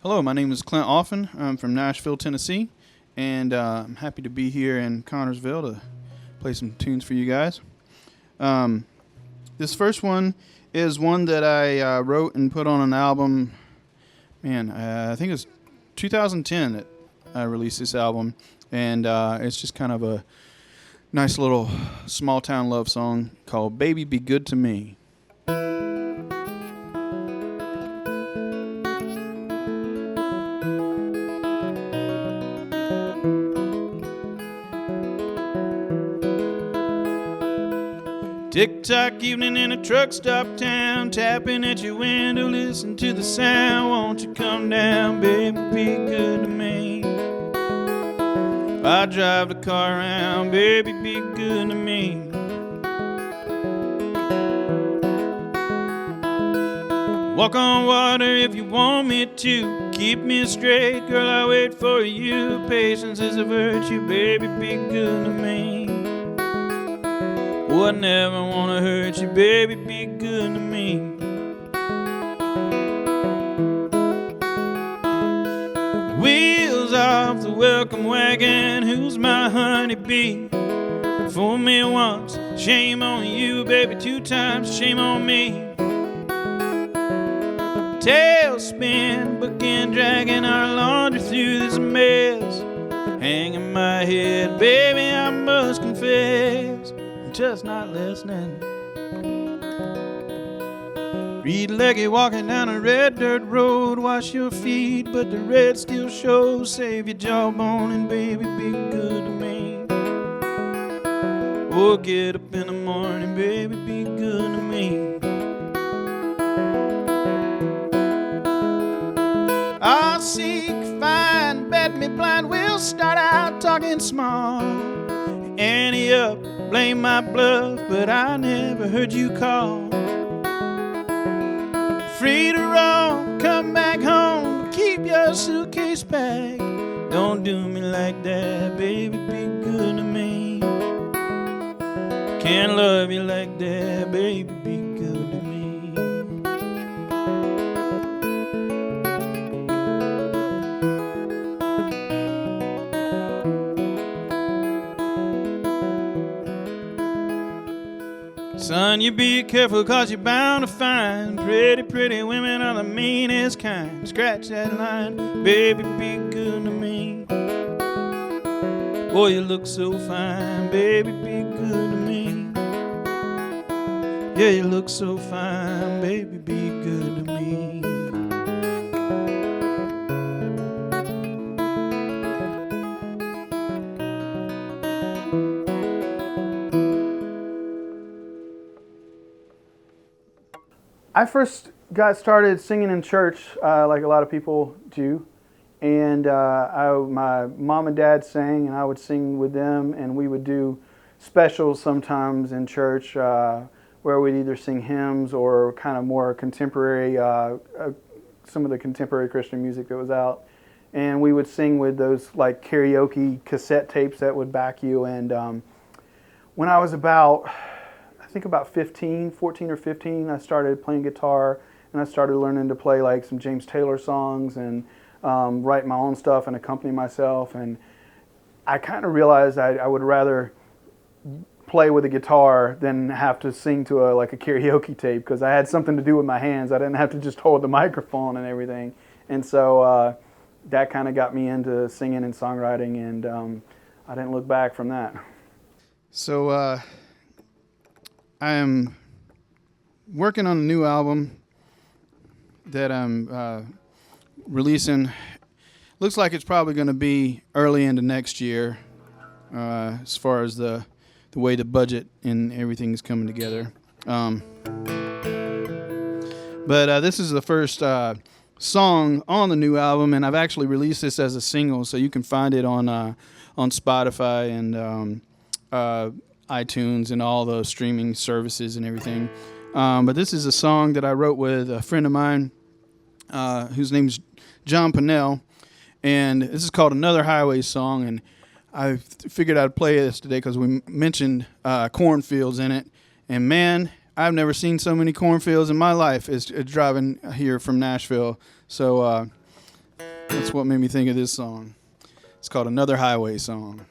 Hello, my name is Clint Alphin. I'm from Nashville, Tennessee, and I'm happy to be here in Connorsville to play some tunes for you guys. This first one is one that I wrote and put on an album. I think it was 2010 that I released this album, and it's just kind of a nice little small town love song called Baby Be Good to Me. Tick-tock evening in a truck stop town, tapping at your window, listen to the sound. Won't you come down, baby, be good to me. I drive the car around, baby, be good to me. Walk on water if you want me to. Keep me straight, girl, I wait for you. Patience is a virtue, baby, be good to me. Oh, I never wanna hurt you, baby, be good to me. Wheels off the welcome wagon, who's my honeybee? Fool me once, shame on you, baby, 2 times, shame on me. Tailspin, booking, dragging our laundry through this mess. Hanging my head, baby, I must confess, just not listening. Reed-legged walking down a red dirt road. Wash your feet, but the red still shows. Save your jawbone and baby, be good to me. Oh, get up in the morning, baby, be good to me. I'll seek, find, bet me blind. We'll start out talking small. Ante up, blame my bluff, but I never heard you call. Free to roam, come back home, keep your suitcase packed. Don't do me like that, baby, be good to me. Can't love you like that, baby, be good to me. Son, you be careful, 'cause you're bound to find pretty, pretty women are the meanest kind. Scratch that line, baby, be good to me. Boy, you look so fine, baby, be good to me. Yeah, you look so fine, baby, be good to me. I first got started singing in church, like a lot of people do, and my mom and dad sang, and I would sing with them, and we would do specials sometimes in church where we'd either sing hymns or kind of more contemporary, some of the contemporary Christian music that was out, and we would sing with those like karaoke cassette tapes that would back you. And when I was about 14 or 15, I started playing guitar, and I started learning to play like some James Taylor songs and write my own stuff and accompany myself. And I kind of realized I would rather play with a guitar than have to sing to a karaoke tape, because I had something to do with my hands. I didn't have to just hold the microphone and everything. And so that kind of got me into singing and songwriting, and I didn't look back from that. So I am working on a new album that I'm releasing. Looks like it's probably going to be early into next year, as far as the way the budget and everything is coming together. But this is the first song on the new album, and I've actually released this as a single, so you can find it on Spotify and iTunes and all the streaming services and everything. But this is a song that I wrote with a friend of mine whose name's John Pinnell, and this is called Another Highway Song. And I figured I'd play this today because we mentioned cornfields in it, and man, I've never seen so many cornfields in my life as driving here from Nashville. So That's what made me think of this song. It's called Another Highway Song.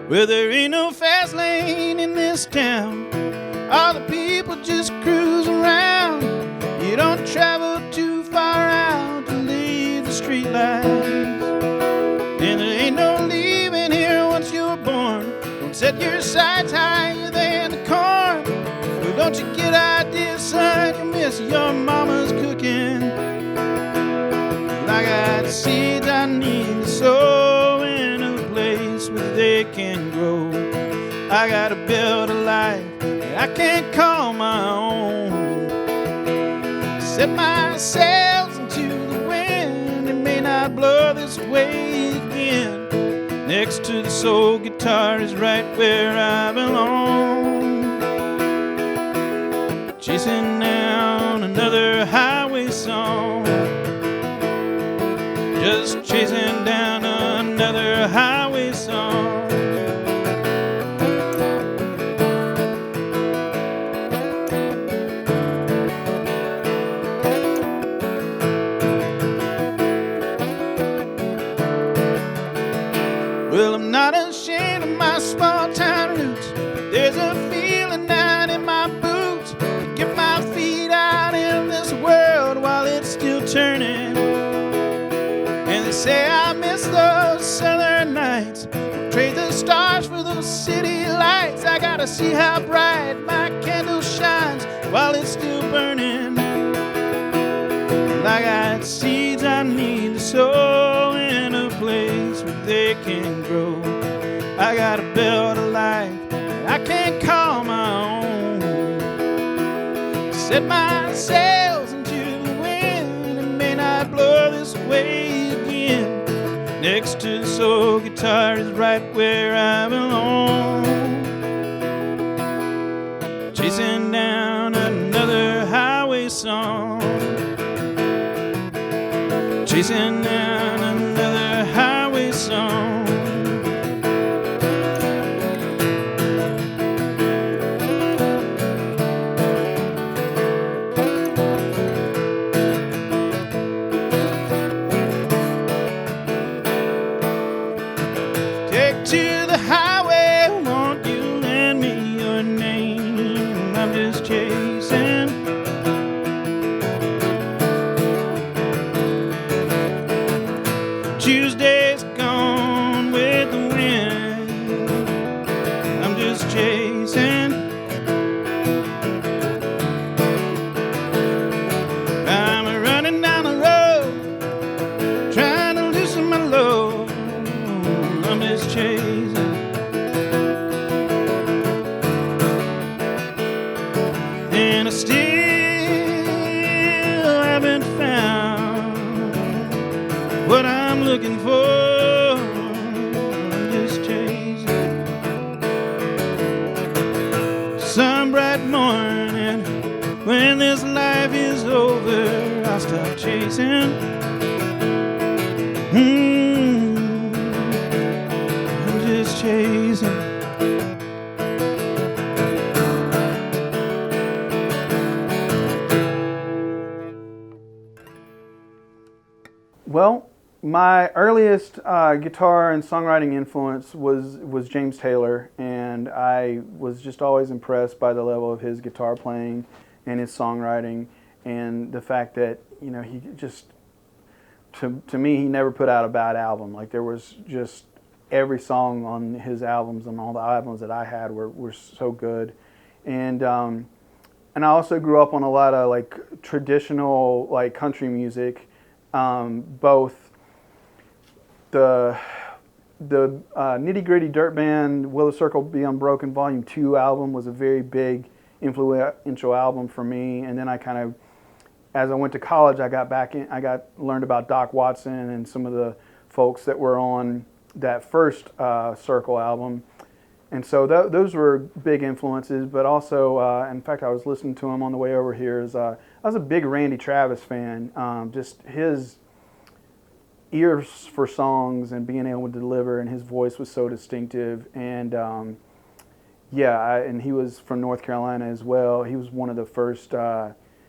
Well, there ain't no fast lane in this town. All the people just cruise around. You don't travel too far out to leave the streetlights. And there ain't no leaving here once you're born. Don't set your sights higher than the corn. Well, don't you get ideas, son, you miss your mama's cooking. Well, I got seeds I need to sow in a place where they can grow. I gotta build a life that I can't call my own. Set my sails into the wind. It may not blow this way again. Next to the soul guitar is right where I belong. Chasing down another highway song. Just chasing down another highway song. Well, I'm not ashamed of my small town roots. There's a feeling down in my boots to get my feet out in this world while it's still turning. And they say I miss those southern nights. Trade the stars for those city lights. I gotta see how bright my candle shines while it's still burning. And I got seeds I need to sow in a place where they can grow. I gotta build a life that I can't call my own. Set my sails into the wind. It may not blow this way again. Next to the soul guitar is right where I belong. Chasing down another highway song. Chasing down another highway song. Take to the highway, won't you lend me your name? I'm just chasing. Tuesday's gone with the wind. I'm just chasing. I'm running down the road, trying to loosen my load. I'm just chasing. And I still haven't found what I'm looking for. I'm just chasing. Some bright morning, when this life is over, I'll stop chasing. I'm just chasing. Well, my earliest guitar and songwriting influence was James Taylor, and I was just always impressed by the level of his guitar playing and his songwriting, and the fact that, you know, he just, to me, he never put out a bad album. Like, there was just every song on his albums and all the albums that I had were so good, and I also grew up on a lot of like traditional like country music. Both the Nitty Gritty Dirt Band Will the Circle Be Unbroken Volume 2 album was a very big influential album for me, and then I kind of, as I went to college, I learned about Doc Watson and some of the folks that were on that first Circle album, and so those were big influences. But also, in fact, I was listening to him on the way over here. I was a big Randy Travis fan. Just his ears for songs and being able to deliver, and his voice was so distinctive. And and he was from North Carolina as well. He was one of the first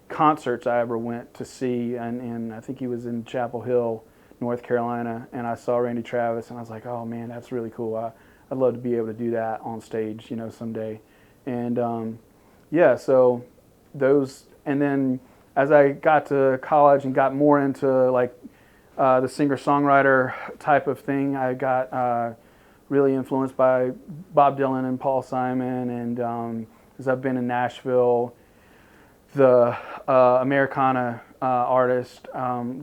concerts I ever went to see, and I think he was in Chapel Hill, North Carolina, and I saw Randy Travis, and I was like, oh man, that's really cool. I'd love to be able to do that on stage, someday. And so those, and then as I got to college and got more into like the singer-songwriter type of thing, I got really influenced by Bob Dylan and Paul Simon, and as I've been in Nashville, the Americana artists,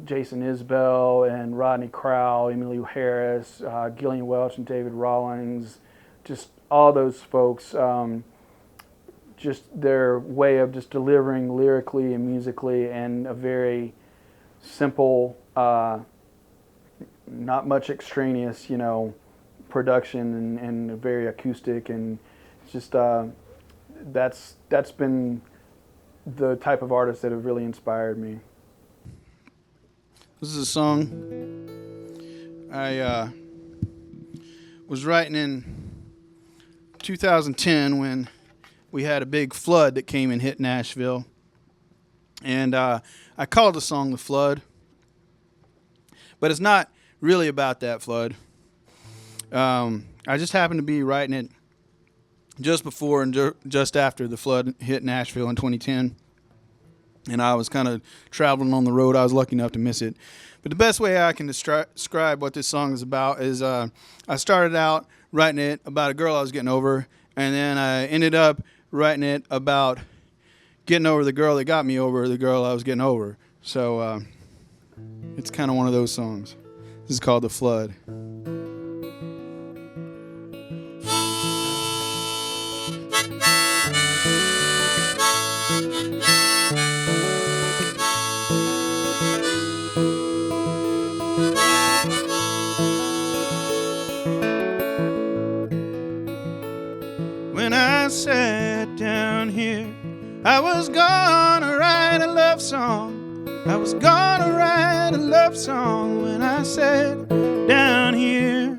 Jason Isbell and Rodney Crowell, Emmylou Harris, Gillian Welch and David Rawlings, just all those folks, just their way of just delivering lyrically and musically, and a very simple, not much extraneous, production, and very acoustic, and just that's been the type of artists that have really inspired me. This is a song I was writing in 2010 when we had a big flood that came and hit Nashville. And I called the song The Flood. But it's not really about that flood. I just happened to be writing it just before and just after the flood hit Nashville in 2010. And I was kind of traveling on the road. I was lucky enough to miss it. But the best way I can describe what this song is about is I started out writing it about a girl I was getting over, and then I ended up writing it about getting over the girl that got me over the girl I was getting over. So it's kind of one of those songs. This is called The Flood. When I sat down here, I was gonna write a love song. I was gonna write a love song when I sat down here.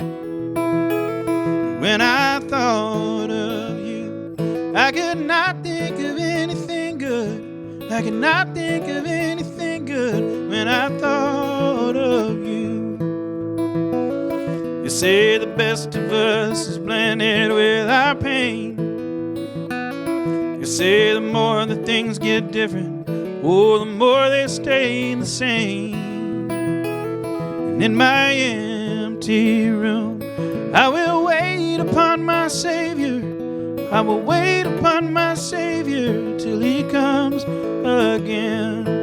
When I thought of you, I could not think of anything good. I could not think of anything good when I thought of you. You say the best of us is blended with our pain. You say the more that things get different, oh, the more they stay the same. And in my empty room, I will wait upon my Savior. I will wait upon my Savior till He comes again.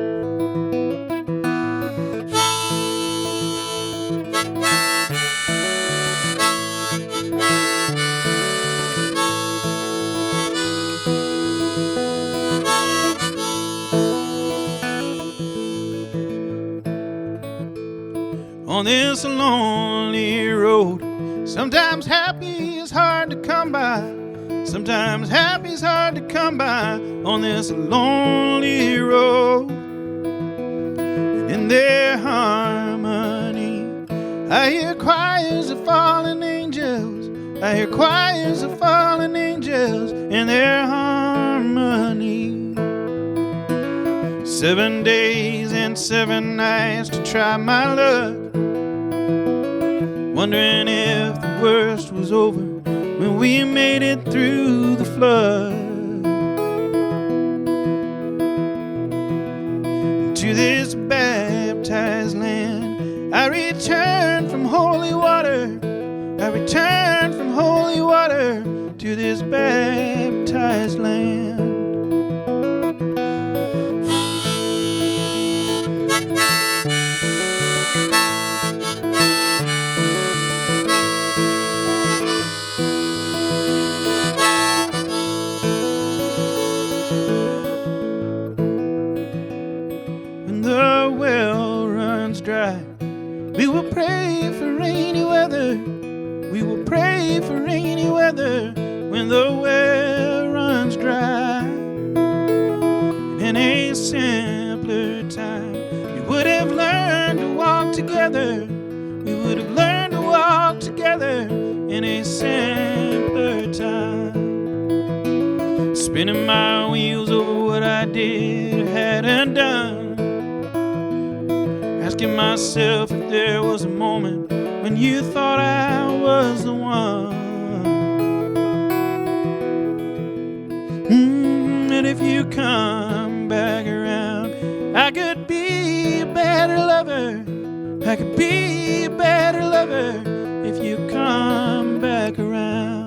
On this lonely road, sometimes happy is hard to come by. Sometimes happy is hard to come by on this lonely road. And in their harmony, I hear choirs of fallen angels. I hear choirs of fallen angels in their harmony. 7 days and 7 nights to try my luck, wondering if the worst was over when we made it through the flood. To this baptized land I returned from holy water. I returned from holy water to this baptized land. Dry, we will pray for rainy weather. We will pray for rainy weather when the well runs dry. In a simpler time, we would have learned to walk together. spinning my wheels over what I did or hadn't done, asking myself if there was a moment when you thought I was the one. And if you come back around, I could be a better lover. I could be a better lover if you come back around.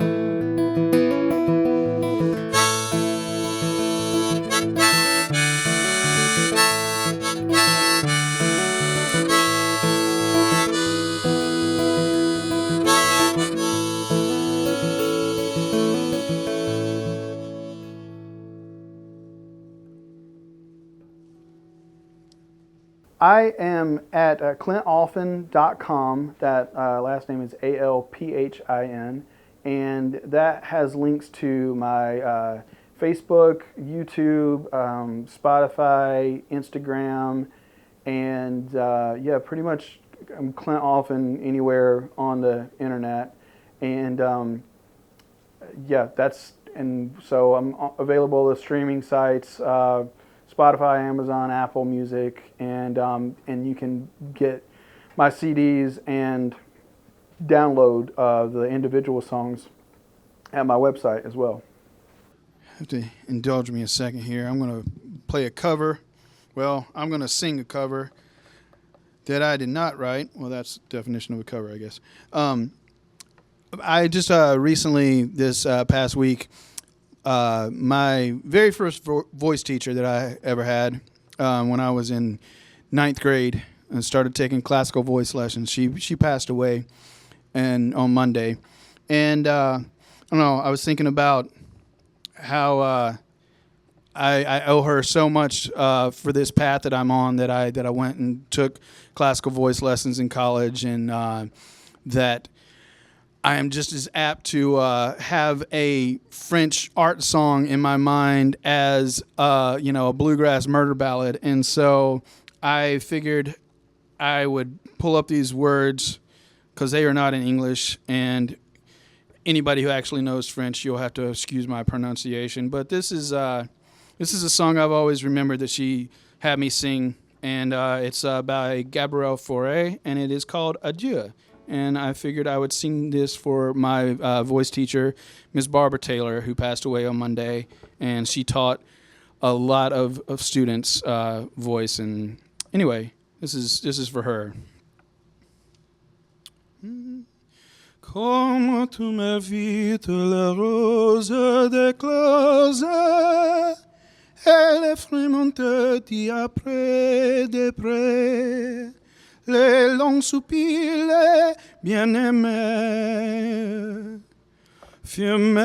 I am at clintalphin.com. That last name is Alphin, and that has links to my Facebook, YouTube, Spotify, Instagram, and yeah, pretty much I'm Clint Alphin anywhere on the internet. And yeah, so I'm available to streaming sites. Spotify, Amazon, Apple Music, and you can get my CDs and download the individual songs at my website as well. Have to indulge me a second here. I'm going to play a cover. Well, I'm going to sing a cover that I did not write. Well, that's the definition of a cover, I guess. I just recently, this past week, my very first voice teacher that I ever had when I was in 9th grade and started taking classical voice lessons. She passed away on Monday. And I don't know, I was thinking about how I owe her so much for this path that I'm on, that I went and took classical voice lessons in college, and that I am just as apt to have a French art song in my mind as a bluegrass murder ballad. And so I figured I would pull up these words because they are not in English, and anybody who actually knows French, you'll have to excuse my pronunciation. But this is a song I've always remembered that she had me sing, and it's by Gabrielle Fauré, and it is called Adieu. And I figured I would sing this for my voice teacher, Miss Barbara Taylor, who passed away on Monday, and she taught a lot of students voice. And anyway, this is for her. Comme tu m'invites la rose d'éclose, et les fruits montent après des prés. Les longs soupirs, les bien-aimés, fumés.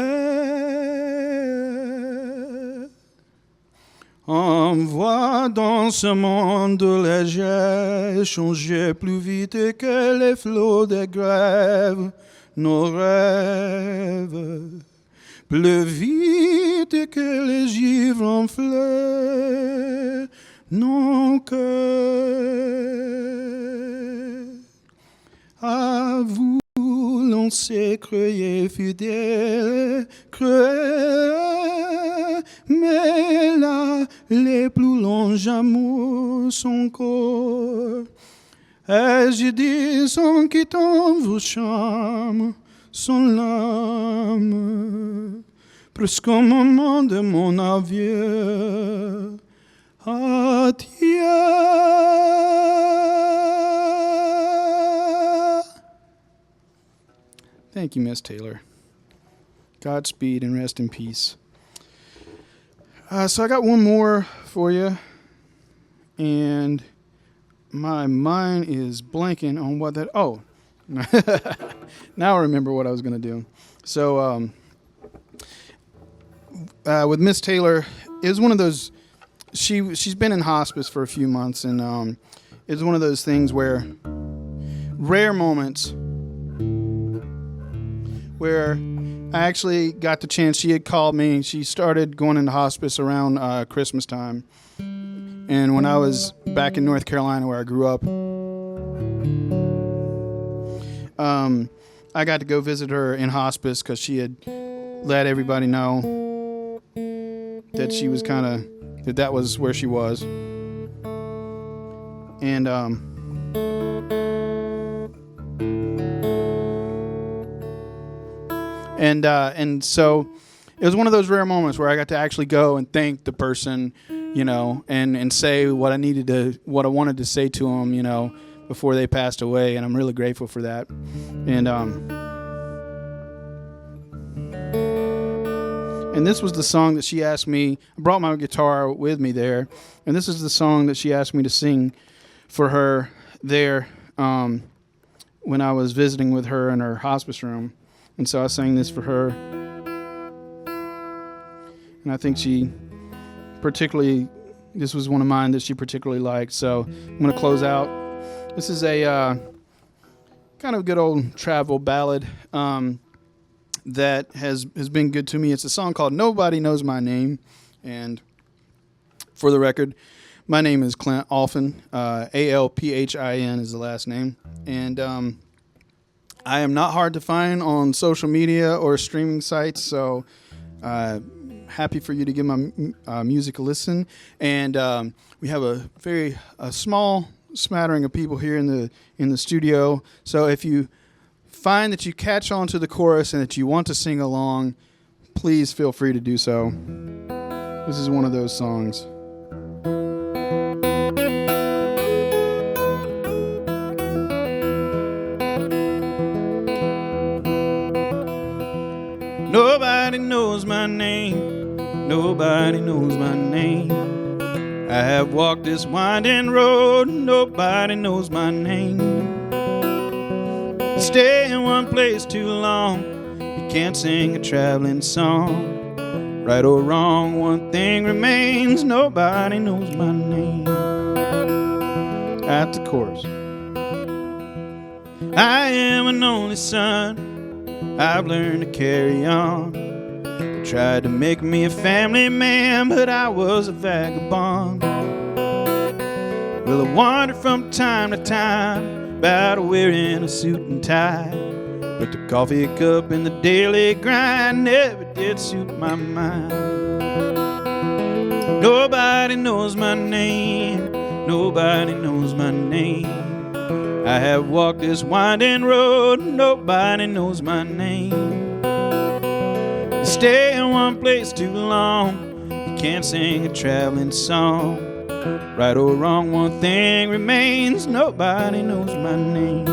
Envoie dans ce monde léger changer plus vite que les flots des grèves, nos rêves. Plus vite que les givres en fleurs, nos cœurs. À vous, l'on s'est créé fidèle, cruel, mais là, les plus longs amours sont corps. Et je dis en quittant vos charmes, son l'âme, presque au moment de mon adieu. Adieu. Thank you, Miss Taylor. Godspeed and rest in peace. So I got one more for you, and my mind is blanking on what that. Oh, now I remember what I was going to do. So with Miss Taylor, it was one of those. She's been in hospice for a few months, and it's one of those things where rare moments where I actually got the chance. She had called me. She started going into hospice around Christmas time, and when I was back in North Carolina where I grew up, I got to go visit her in hospice because she had let everybody know that she was kind of that was where she was. And so it was one of those rare moments where I got to actually go and thank the person, and say what I wanted to say to them, before they passed away, and I'm really grateful for that. And this was the song that she asked me. I brought my guitar with me there, and this is the song that she asked me to sing for her there when I was visiting with her in her hospice room. And so I sang this for her. And I think this was one of mine that she particularly liked. So I'm going to close out. This is a kind of good old travel ballad that has been good to me. It's a song called Nobody Knows My Name. And for the record, my name is Clint Alphin. Alphin is the last name. And I am not hard to find on social media or streaming sites, so happy for you to give my music a listen. And we have a very small smattering of people here in the studio. So if you find that you catch on to the chorus and that you want to sing along, please feel free to do so. This is one of those songs. Nobody knows my name. Nobody knows my name. I have walked this winding road. Nobody knows my name. Stay in one place too long, you can't sing a traveling song. Right or wrong, one thing remains, nobody knows my name. At the chorus. I am an only son, I've learned to carry on. They tried to make me a family man, but I was a vagabond. Well, I wandered from time to time about wearing a suit and tie, but the coffee cup and the daily grind never did suit my mind. Nobody knows my name. Nobody knows my name. I have walked this winding road. Nobody knows my name. You stay in one place too long, you can't sing a traveling song. Right or wrong, one thing remains, nobody knows my name.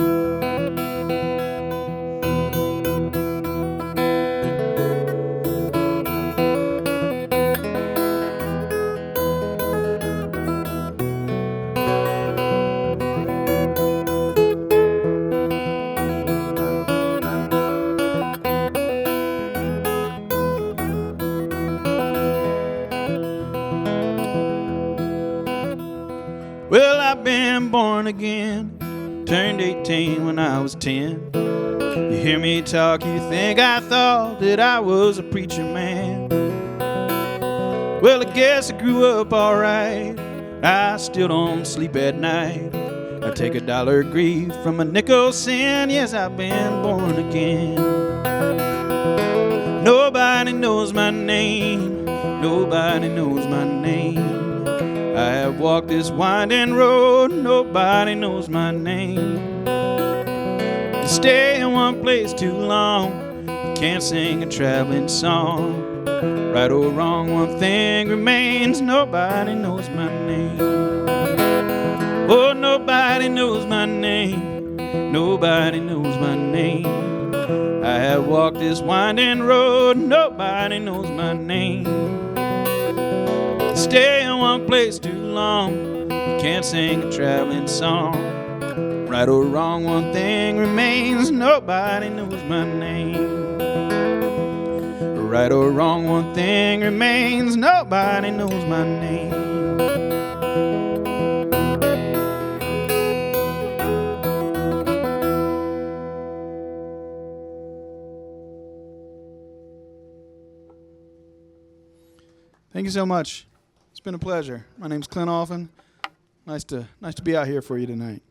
Well, I've been born again, turned 18 when I was 10. You hear me talk, you think I thought that I was a preacher man. Well, I guess I grew up alright, I still don't sleep at night. I take $1 grief from a nickel sin, yes, I've been born again. Nobody knows my name, nobody knows my name. I have walked this winding road, nobody knows my name. You stay in one place too long, you can't sing a traveling song. Right or wrong, one thing remains, nobody knows my name. Oh, nobody knows my name, nobody knows my name. I have walked this winding road, nobody knows my name. Stay in one place too long, you can't sing a traveling song. Right or wrong, one thing remains, nobody knows my name. Right or wrong, one thing remains, nobody knows my name. Thank you so much. It's been a pleasure. My name's Clint Alphin. Nice to be out here for you tonight.